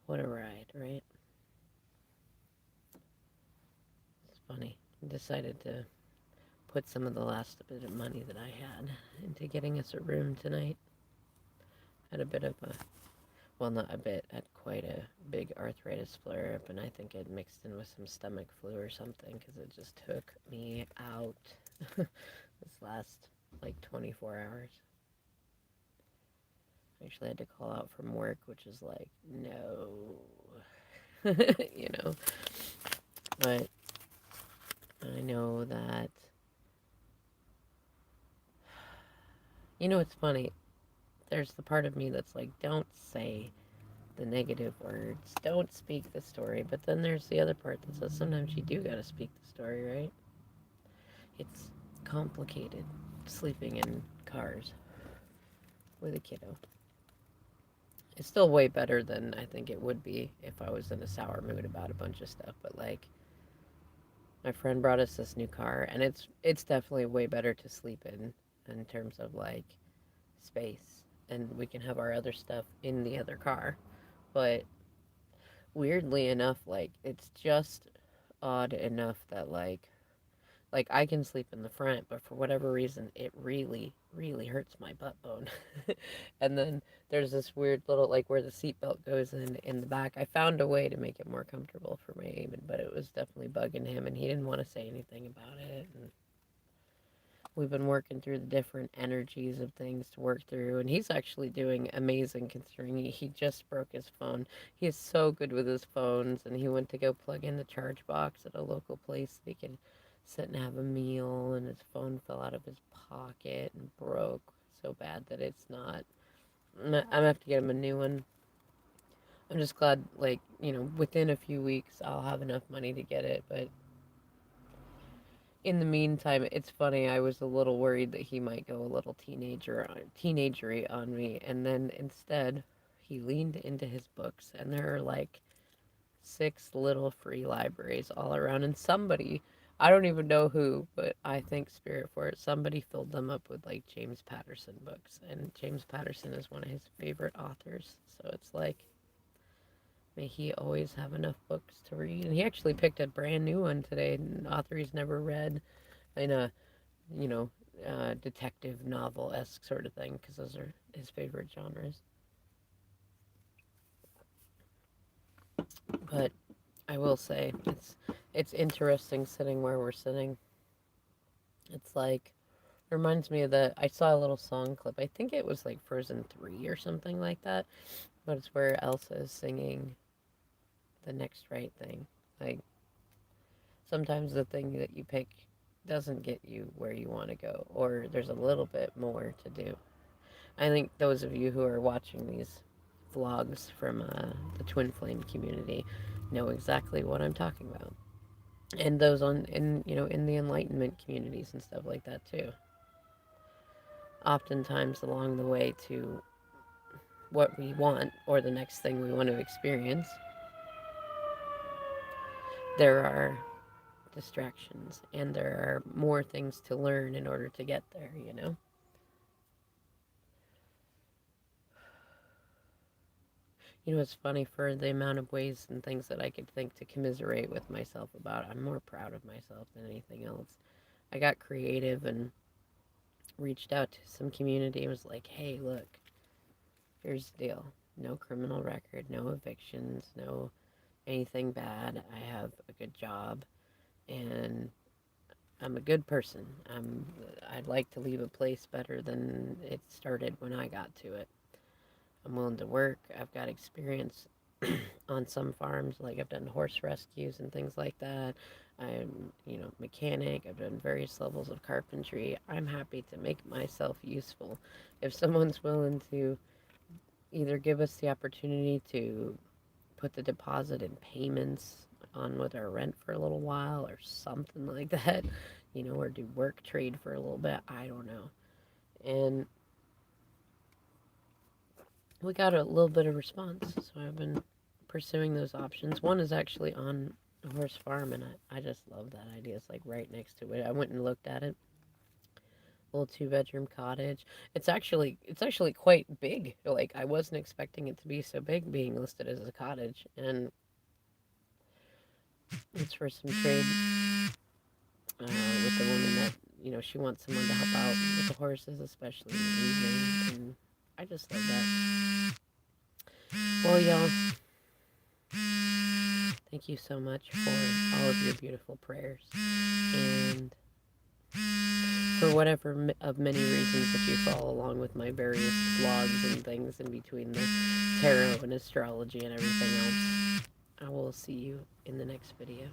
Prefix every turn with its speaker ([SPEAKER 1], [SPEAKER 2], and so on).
[SPEAKER 1] What a ride, right? It's funny. I decided to put some of the last bit of money that I had into getting us a room tonight. Had a bit of a, well, not a bit, had quite a big arthritis flare up, and I think it mixed in with some stomach flu or something because it just took me out this last like 24 hours. I actually had to call out from work, which is like, no, you know. But I know that, it's funny. There's the part of me that's like, don't say the negative words, don't speak the story. But then there's the other part that says sometimes you do gotta speak the story, right? It's complicated sleeping in cars with a kiddo. It's still way better than I think it would be if I was in a sour mood about a bunch of stuff. But like, my friend brought us this new car, and it's definitely way better to sleep in terms of like space, and we can have our other stuff in the other car. But weirdly enough, like it's just odd enough that like I can sleep in the front, but for whatever reason, it really, really hurts my butt bone. And then there's this weird little like where the seatbelt goes in the back. I found a way to make it more comfortable for my Eamon, but it was definitely bugging him, and he didn't want to say anything about it. And we've been working through the different energies of things to work through, and he's actually doing amazing considering he just broke his phone. He is so good with his phones, and he went to go plug in the charge box at a local place so he could sit and have a meal, and his phone fell out of his pocket and broke so bad that it's not. I'm gonna have to get him a new one. I'm just glad, like, within a few weeks I'll have enough money to get it, but in the meantime, it's funny. I was a little worried that he might go a little teenagery on me, and then instead, he leaned into his books, and there are like six little free libraries all around, and somebody, I don't even know who, but I thank Spirit for it. Somebody filled them up with like James Patterson books, and James Patterson is one of his favorite authors, so it's like may he always have enough books to read. And he actually picked a brand new one today, an author he's never read in a you know, detective novel esque sort of thing because those are his favorite genres. But I will say it's interesting sitting where we're sitting. It's like reminds me of the I saw a little song clip. I think it was like Frozen 3 or something like that. But it's where Elsa is singing the next right thing. Like sometimes the thing that you pick doesn't get you where you want to go, or there's a little bit more to do. I think those of you who are watching these vlogs from the Twin Flame community know exactly what I'm talking about, and those in the Enlightenment communities and stuff like that too. Oftentimes, along the way to what we want or the next thing we want to experience, there are distractions and there are more things to learn in order to get there. It's funny for the amount of ways and things that I could think to commiserate with myself about. I'm more proud of myself than anything else. I got creative and reached out to some community and was like, hey, look, here's the deal. No criminal record, no evictions, no anything bad. I have a good job and I'm a good person. I'd like to leave a place better than it started when I got to it. I'm willing to work. I've got experience on some farms, like I've done horse rescues and things like that. I'm, mechanic. I've done various levels of carpentry. I'm happy to make myself useful. If someone's willing to either give us the opportunity to put the deposit in payments on with our rent for a little while or something like that, or do work trade for a little bit, I don't know. And we got a little bit of response, so I've been pursuing those options. One is actually on a horse farm, and I just love that idea. It's like right next to it. I went and looked at it. Little 2-bedroom cottage. It's actually quite big. Like I wasn't expecting it to be so big being listed as a cottage. And it's for some trade with the woman that, she wants someone to help out with the horses, especially in the evening. And I just love that. Well, y'all, thank you so much for all of your beautiful prayers. And for whatever of many reasons that you follow along with my various vlogs and things in between the tarot and astrology and everything else, I will see you in the next video.